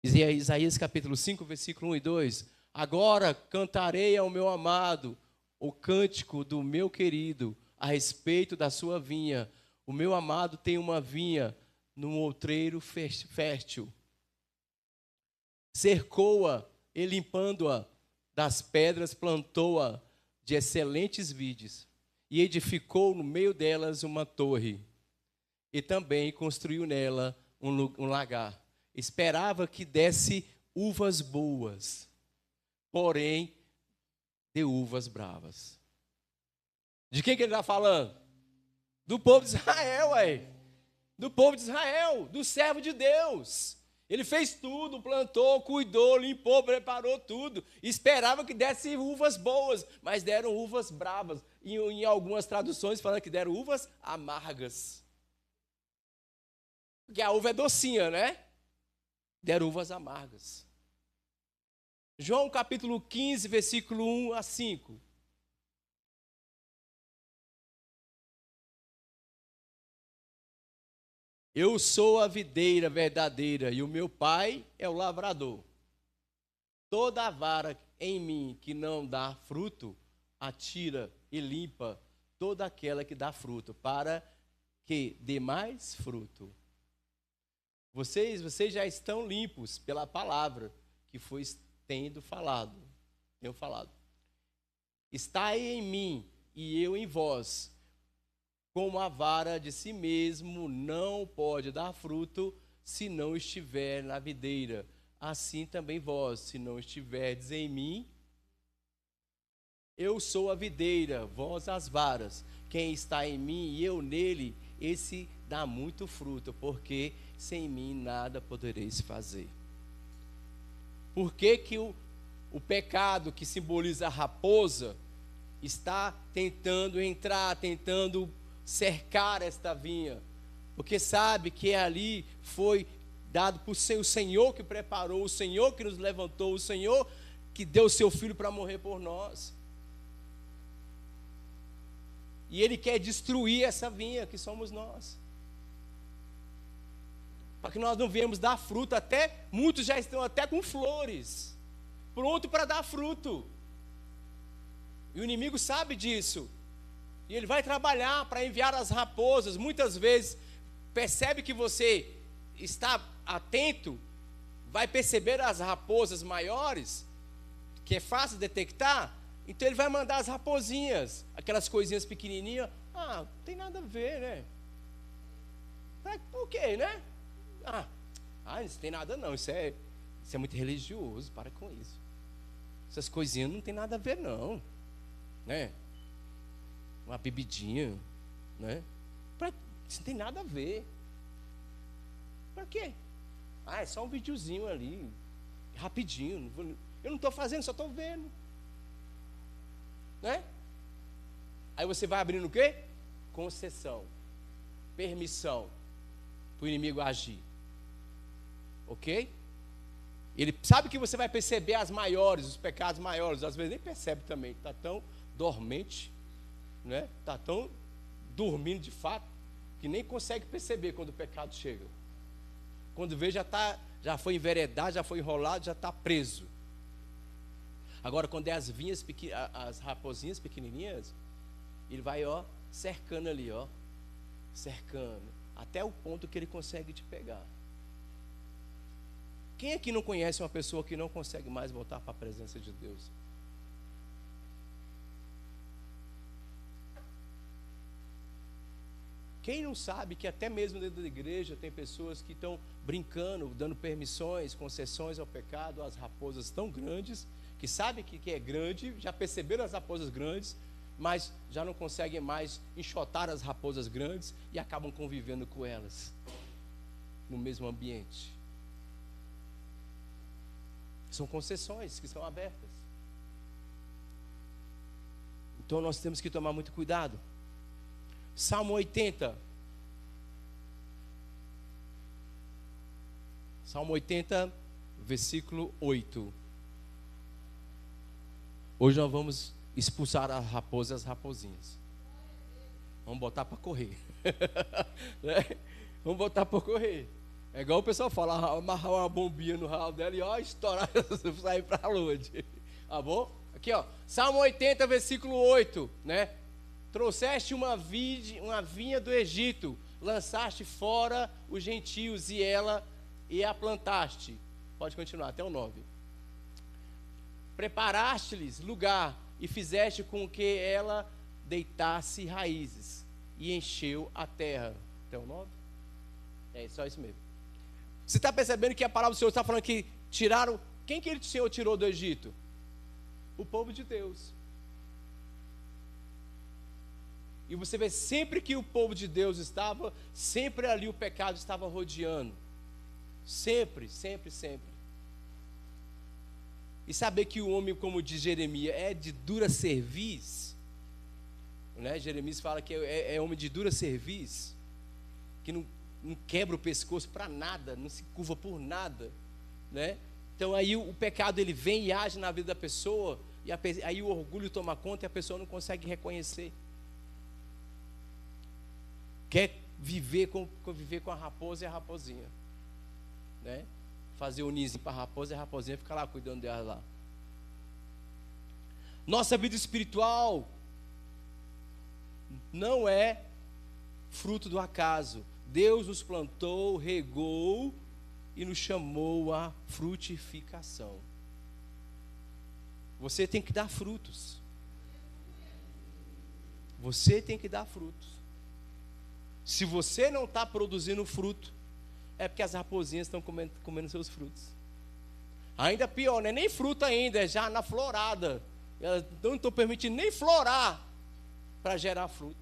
Isaías capítulo 5, versículo 1 e 2. Agora cantarei ao meu amado o cântico do meu querido a respeito da sua vinha. O meu amado tem uma vinha num outreiro fértil. Cercou-a e limpando-a das pedras, plantou-a de excelentes vides. e edificou no meio delas uma torre, e também construiu nela um lagar. Esperava que desse uvas boas, porém deu uvas bravas. De quem que ele está falando? Do povo de Israel, ué. Do povo de Israel, do servo de Deus. Ele fez tudo, plantou, cuidou, limpou, preparou tudo. Esperava que desse uvas boas, mas deram uvas bravas. E em algumas traduções falam que deram uvas amargas. Porque a uva é docinha, né? Deram uvas amargas. João capítulo 15, versículo 1 a 5. Eu sou a videira verdadeira e o meu pai é o lavrador. Toda a vara em mim que não dá fruto, atira e limpa toda aquela que dá fruto, para que dê mais fruto. Vocês já estão limpos pela palavra que foi tenho falado. Estai em mim e eu em vós. Como a vara de si mesmo não pode dar fruto se não estiver na videira, assim também vós, se não estiverdes em mim. Eu sou a videira, vós as varas. Quem está em mim e eu nele, esse dá muito fruto, porque sem mim nada podereis fazer. Por que o pecado que simboliza a raposa está tentando entrar, tentando cercar esta vinha? Porque sabe que ali foi dado por o Senhor que preparou, o Senhor que nos levantou, o Senhor que deu o seu Filho para morrer por nós. E Ele quer destruir essa vinha que somos nós, para que nós não venhamos dar fruto. Até muitos já estão até com flores, pronto para dar fruto. E o inimigo sabe disso. E ele vai trabalhar para enviar as raposas. Muitas vezes percebe que você está atento, vai perceber as raposas maiores, que é fácil detectar. Então ele vai mandar as raposinhas, aquelas coisinhas pequenininhas. Não tem nada a ver, né? Por quê, né? Isso tem nada não, isso é muito religioso, para com isso. Essas coisinhas não tem nada a ver não, né? Uma bebidinha, né? Isso não tem nada a ver. Para quê? É só um videozinho ali, rapidinho. Eu não estou fazendo, só estou vendo, né? Aí você vai abrindo o quê? Concessão, permissão para o inimigo agir. Ok? Ele sabe que você vai perceber as maiores, os pecados maiores. Às vezes nem percebe também, está tão dormente, né? Está tão dormindo de fato, que nem consegue perceber quando o pecado chega. Quando vê, já foi enveredado, já foi enrolado, já está preso. Agora, quando é as raposinhas pequenininhas, ele vai, cercando ali, cercando, até o ponto que ele consegue te pegar. Quem aqui não conhece uma pessoa que não consegue mais voltar para a presença de Deus? Quem não sabe que até mesmo dentro da igreja tem pessoas que estão brincando, dando permissões, concessões ao pecado, às raposas tão grandes, que sabem que é grande, já perceberam as raposas grandes, mas já não conseguem mais enxotar as raposas grandes e acabam convivendo com elas no mesmo ambiente. São concessões que são abertas. Então nós temos que tomar muito cuidado. Salmo 80. Salmo 80, versículo 8. Hoje nós vamos expulsar a raposa e as raposinhas. Vamos botar para correr. Né? Vamos botar para correr. É igual o pessoal fala, amarrar uma bombinha no ralo dela e estourar, sair para longe. Tá bom? Aqui, Salmo 80, versículo 8, né? Trouxeste uma vinha do Egito, lançaste fora os gentios e a plantaste. Pode continuar, até o 9. Preparaste-lhes lugar e fizeste com que ela deitar-se raízes e encheu a terra. Tem um nome? É só isso mesmo. Você está percebendo que a palavra do Senhor está falando que tiraram... Quem que o Senhor tirou do Egito? O povo de Deus. E você vê, sempre que o povo de Deus estava, sempre ali o pecado estava rodeando. Sempre, sempre, sempre. E saber que o homem, como diz Jeremias, é de dura cerviz, né? Jeremias fala que é homem de dura cerviz, que não quebra o pescoço para nada, não se curva por nada, né? Então aí o pecado ele vem e age na vida da pessoa, e aí o orgulho toma conta e a pessoa não consegue reconhecer. Quer conviver com a raposa e a raposinha, né? Fazer o nizinho para a raposa e a raposinha fica lá cuidando dela lá. Nossa vida espiritual não é fruto do acaso. Deus nos plantou, regou e nos chamou à frutificação. Você tem que dar frutos. Você tem que dar frutos. Se você não está produzindo fruto, é porque as raposinhas estão comendo seus frutos. Ainda pior, não é nem fruto ainda, é já na florada. Elas não estão permitindo nem florar para gerar fruto.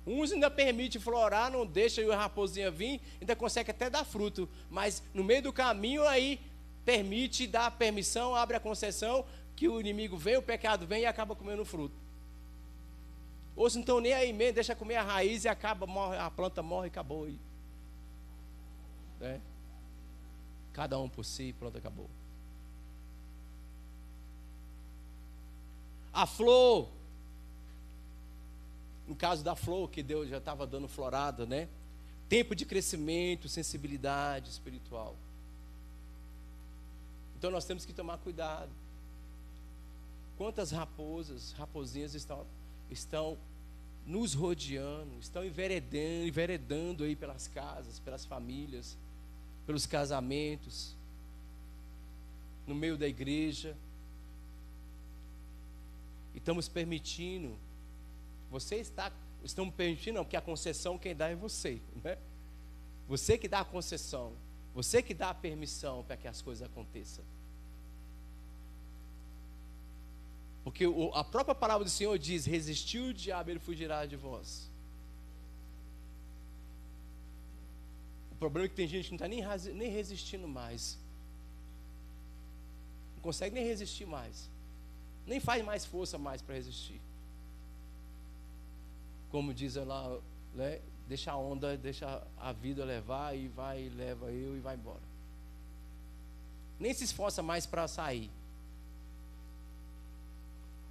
Uns ainda permitem florar, não deixa a raposinha vir, ainda consegue até dar fruto. Mas no meio do caminho aí, permite, dá permissão, abre a concessão, que o inimigo vem, o pecado vem e acaba comendo o fruto. Ou se não estão nem aí mesmo, deixa comer a raiz e acaba, morre, a planta morre e acabou aí. Né? Cada um por si, pronto, acabou. A flor, no caso da flor, que Deus já estava dando florada, né? Tempo de crescimento, sensibilidade espiritual. Então nós temos que tomar cuidado. Quantas raposinhas estão nos rodeando, estão enveredando aí pelas casas, pelas famílias, pelos casamentos, no meio da igreja. E estamos permitindo, estamos permitindo, não, porque a concessão quem dá é você, né? Você que dá a concessão, você que dá a permissão para que as coisas aconteçam. Porque a própria palavra do Senhor diz: resistiu o diabo, ele fugirá de vós. O problema é que tem gente que não está nem resistindo mais. Não consegue nem resistir mais. Nem faz mais força mais para resistir. Como dizem lá, né? Deixa a onda, deixa a vida levar e vai, leva eu e vai embora. Nem se esforça mais para sair.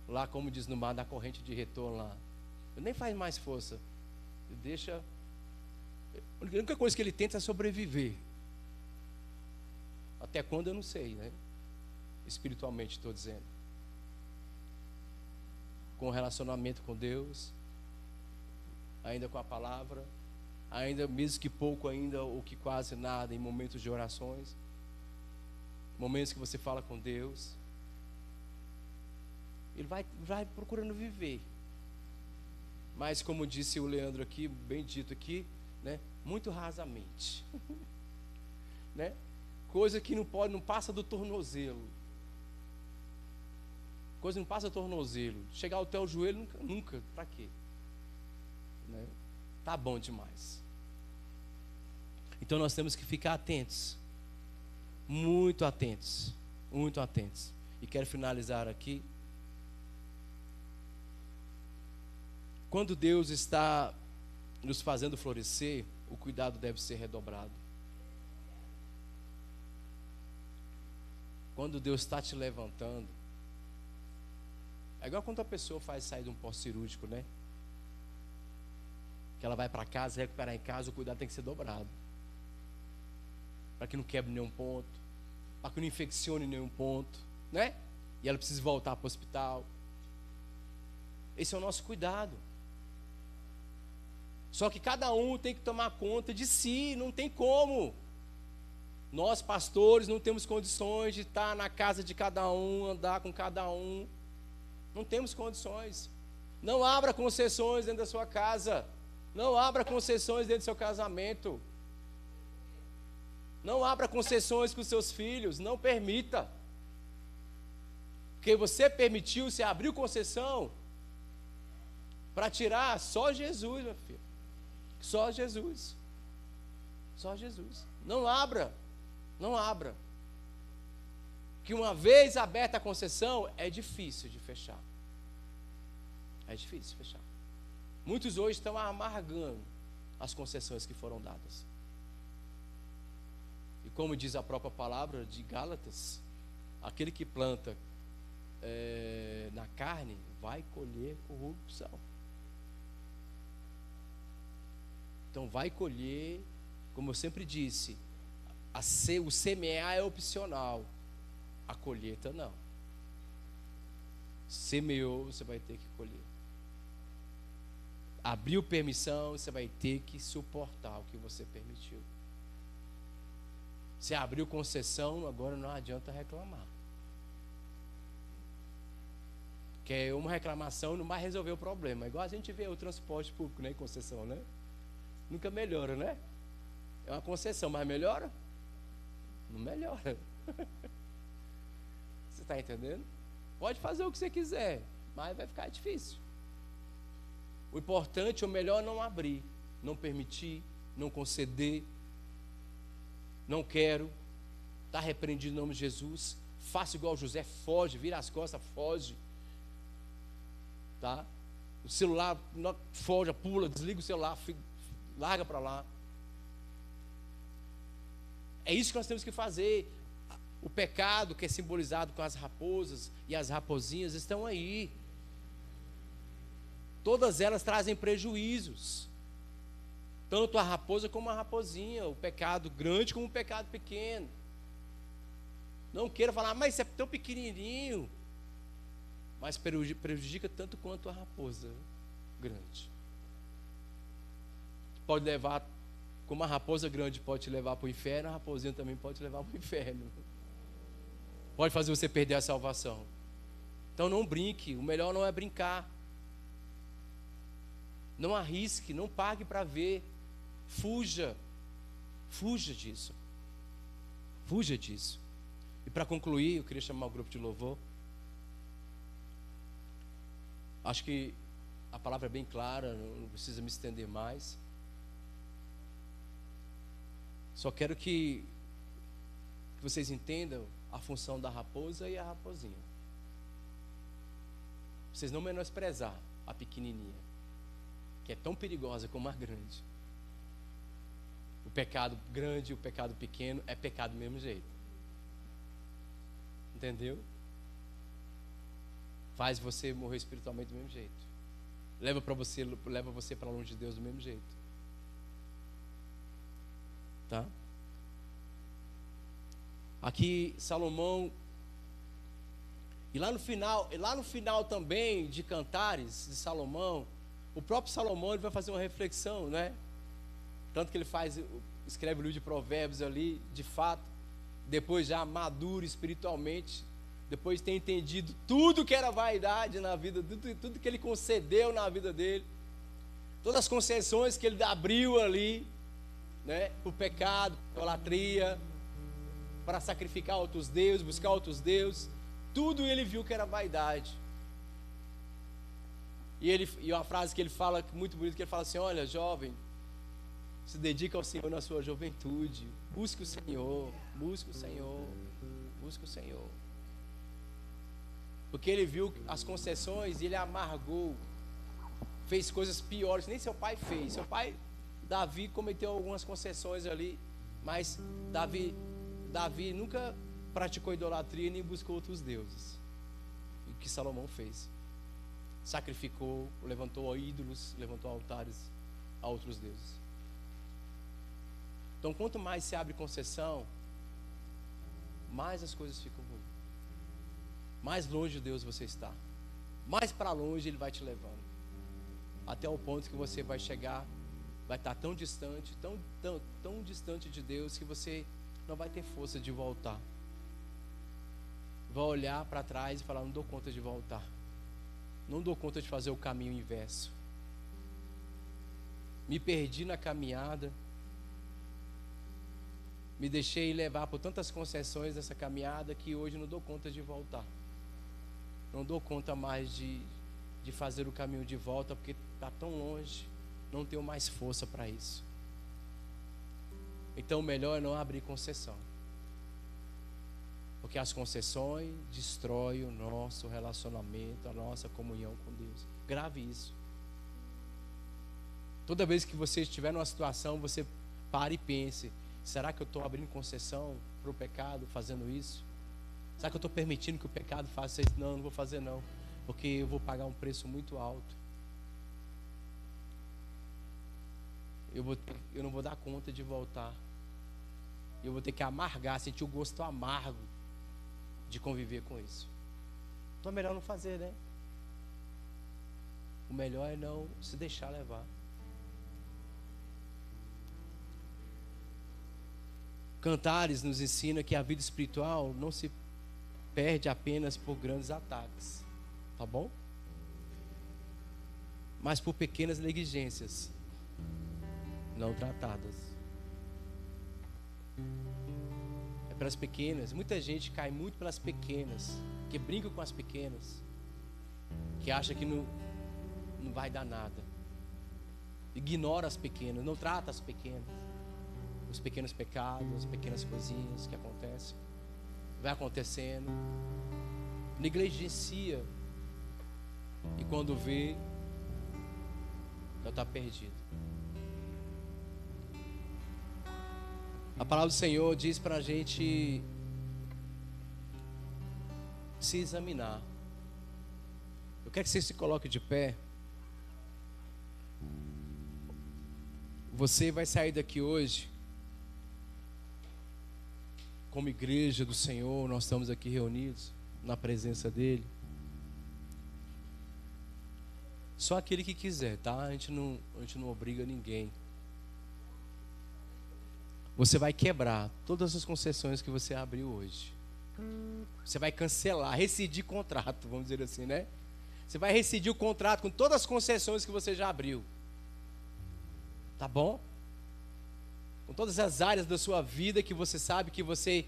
Lá, como diz no mar, da corrente de retorno lá. Ele nem faz mais força. Ele deixa. A única coisa que ele tenta é sobreviver. Até quando eu não sei, né? Espiritualmente estou dizendo. Com o relacionamento com Deus, ainda com a palavra, ainda mesmo que pouco ainda, ou que quase nada, em momentos de orações, momentos que você fala com Deus. Ele vai procurando viver. Mas como disse o Leandro aqui, bem dito aqui, né? Muito rasamente. Né? Coisa que não passa do tornozelo. Coisa que não passa do tornozelo. Chegar até o joelho, nunca. Para quê? Né? Tá bom demais. Então nós temos que ficar atentos. Muito atentos. Muito atentos. E quero finalizar aqui. Quando Deus está nos fazendo florescer, o cuidado deve ser redobrado. Quando Deus está te levantando, é igual quando a pessoa faz sair de um pós-cirúrgico, né? Que ela vai para casa, recuperar em casa, o cuidado tem que ser dobrado. Para que não quebre nenhum ponto, para que não infeccione nenhum ponto, né? E ela precisa voltar para o hospital. Esse é o nosso cuidado. Só que cada um tem que tomar conta de si, não tem como. Nós, pastores, não temos condições de estar na casa de cada um, andar com cada um. Não temos condições. Não abra concessões dentro da sua casa. Não abra concessões dentro do seu casamento. Não abra concessões com seus filhos. Não permita. Porque você permitiu, você abriu concessão para tirar só Jesus, meu filho. Só Jesus. Só Jesus. Não abra. Não abra. Que uma vez aberta a concessão, é difícil de fechar. É difícil de fechar. Muitos hoje estão amargando as concessões que foram dadas. E como diz a própria palavra de Gálatas, aquele que planta na carne vai colher corrupção. Então vai colher, como eu sempre disse, o semear é opcional, a colheita não. Semeou, você vai ter que colher. Abriu permissão, você vai ter que suportar o que você permitiu. Se abriu concessão, agora não adianta reclamar. Porque uma reclamação não vai resolver o problema. Igual a gente vê o transporte público, né, em concessão, né? Nunca melhora, né? É uma concessão, mas melhora? Não melhora. Você está entendendo? Pode fazer o que você quiser, mas vai ficar difícil. O importante, o melhor é não abrir, não permitir, não conceder. Não quero. Está repreendido em nome de Jesus. Faça igual José, foge, vira as costas, foge. Tá? O celular, foge, pula, desliga o celular, larga para lá. É isso que nós temos que fazer. O pecado que é simbolizado com as raposas e as raposinhas estão aí. Todas elas trazem prejuízos. Tanto a raposa como a raposinha. O pecado grande como o pecado pequeno. Não queira falar, mas isso é tão pequenininho. Mas prejudica tanto quanto a raposa grande. Pode levar, como a raposa grande pode te levar para o inferno, a raposinha também pode te levar para o inferno. Pode fazer você perder a salvação. Então não brinque, o melhor não é brincar. Não arrisque, não pague para ver. Fuja. Fuja disso. Fuja disso. E para concluir, eu queria chamar o grupo de louvor. Acho que a palavra é bem clara, não precisa me estender mais. Só quero que vocês entendam a função da raposa e a raposinha. Vocês não menosprezar a pequenininha, que é tão perigosa como a grande. O pecado grande e o pecado pequeno é pecado do mesmo jeito. Entendeu? Faz você morrer espiritualmente do mesmo jeito. Leva você para longe de Deus do mesmo jeito. Tá? Aqui Salomão, e lá no final também de Cantares de Salomão, o próprio Salomão ele vai fazer uma reflexão, né? Tanto que ele escreve o livro de Provérbios ali, de fato, depois já maduro espiritualmente, depois de ter entendido tudo que era vaidade na vida, tudo que ele concedeu na vida dele, todas as concessões que ele abriu ali, né, para o pecado, para a idolatria, para sacrificar outros deuses, buscar outros deuses, tudo ele viu que era vaidade. E uma frase que ele fala, muito bonita, que ele fala assim: olha, jovem, se dedica ao Senhor na sua juventude, busque o Senhor, busque o Senhor, busque o Senhor. Porque ele viu as concessões e ele amargou, fez coisas piores, nem seu pai fez. Seu pai, Davi, cometeu algumas concessões ali, mas Davi nunca praticou idolatria nem buscou outros deuses. O que Salomão fez? Sacrificou, levantou ídolos, levantou altares a outros deuses. Então, quanto mais se abre concessão, mais as coisas ficam ruins. Mais longe de Deus você está. Mais para longe Ele vai te levando. Até o ponto que você vai chegar, vai estar tão distante, tão distante de Deus, que você não vai ter força de voltar. Vai olhar para trás e falar: não dou conta de voltar. Não dou conta de fazer o caminho inverso. Me perdi na caminhada. Me deixei levar por tantas concessões dessa caminhada que hoje não dou conta de voltar. Não dou conta mais de fazer o caminho de volta, porque está tão longe. Não tenho mais força para isso. Então o melhor é não abrir concessão. Porque as concessões destroem o nosso relacionamento, a nossa comunhão com Deus. Grave isso. Toda vez que você estiver numa situação, você pare e pense: será que eu estou abrindo concessão para o pecado fazendo isso? Será que eu estou permitindo que o pecado faça isso? Não, não vou fazer não, porque eu vou pagar um preço muito alto. Eu não vou dar conta de voltar. Eu vou ter que amargar, sentir o gosto amargo de conviver com isso. Então é melhor não fazer, né? O melhor é não se deixar levar. Cantares nos ensina que a vida espiritual não se perde apenas por grandes ataques, tá bom? Mas por pequenas negligências não tratadas. É pelas pequenas. Muita gente cai muito pelas pequenas, que brinca com as pequenas, que acha que não vai dar nada. Ignora as pequenas, não trata as pequenas. Os pequenos pecados, as pequenas coisinhas que acontecem. Vai acontecendo. Negligencia. E quando vê, já está perdido. A palavra do Senhor diz para a gente se examinar. Eu quero que você se coloque de pé. Você vai sair daqui hoje, como igreja do Senhor, nós estamos aqui reunidos na presença dEle. Só aquele que quiser, tá? A gente não obriga ninguém. Você vai quebrar todas as concessões que você abriu hoje. Você vai cancelar, rescindir contrato, vamos dizer assim, né? Você vai rescindir o contrato com todas as concessões que você já abriu. Tá bom? Com todas as áreas da sua vida que você sabe que você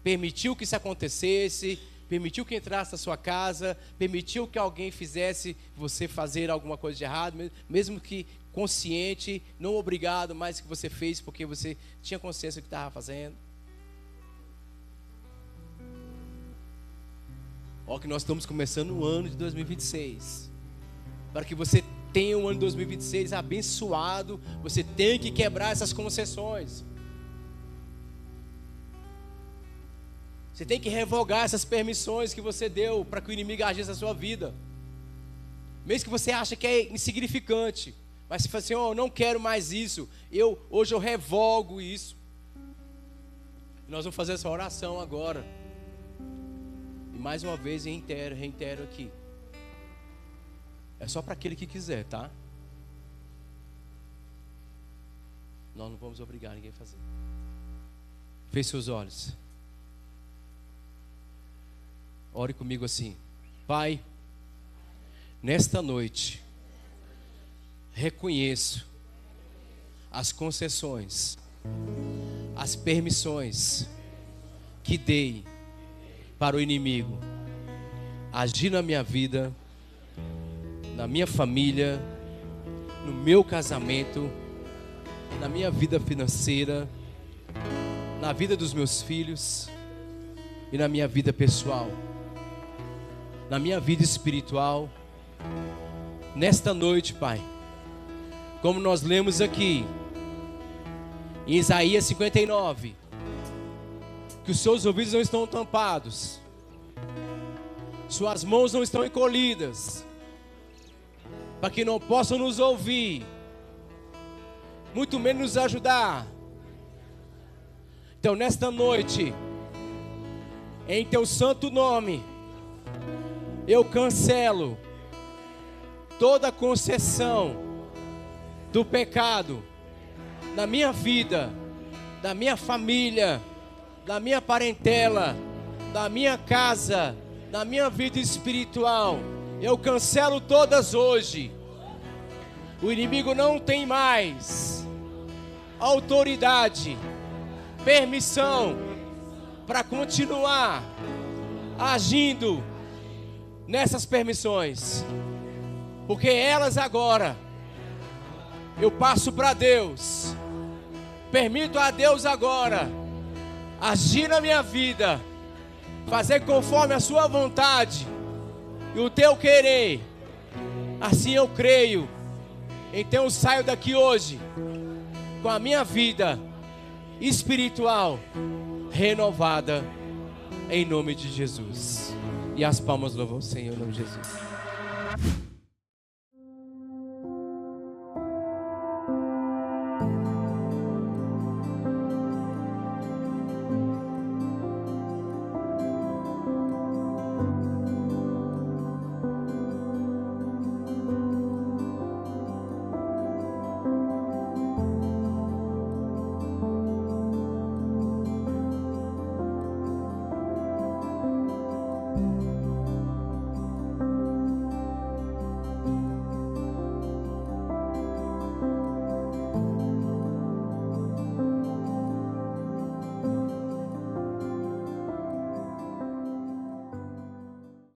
permitiu que isso acontecesse, permitiu que entrasse na sua casa, permitiu que alguém fizesse você fazer alguma coisa de errado, mesmo que consciente, não obrigado, mas que você fez porque você tinha consciência do que estava fazendo. Ó, que nós estamos começando o ano de 2026. Para que você tenha um ano de 2026 abençoado, você tem que quebrar essas concessões. Você tem que revogar essas permissões que você deu para que o inimigo agisse na sua vida. Mesmo que você ache que é insignificante, mas você fala assim: oh, eu não quero mais isso. Hoje eu revogo isso. E nós vamos fazer essa oração agora. E mais uma vez reitero aqui. É só para aquele que quiser, tá? Nós não vamos obrigar ninguém a fazer. Feche seus olhos. Ore comigo assim: Pai, nesta noite, reconheço as concessões, as permissões que dei para o inimigo agir na minha vida, na minha família, no meu casamento, na minha vida financeira, na vida dos meus filhos e na minha vida pessoal, na minha vida espiritual. Nesta noite, Pai, como nós lemos aqui em Isaías 59, que os seus ouvidos não estão tampados, suas mãos não estão encolhidas, para que não possam nos ouvir, muito menos nos ajudar. Então nesta noite, em teu santo nome, eu cancelo toda concessão do pecado na minha vida, da minha família, da minha parentela, da minha casa, da minha vida espiritual. Eu cancelo todas hoje. O inimigo não tem mais autoridade, permissão para continuar agindo nessas permissões, porque elas agora eu passo para Deus, permito a Deus agora agir na minha vida, fazer conforme a sua vontade e o teu querer. Assim eu creio. Então eu saio daqui hoje com a minha vida espiritual renovada em nome de Jesus. E as palmas louvam o Senhor em nome de Jesus.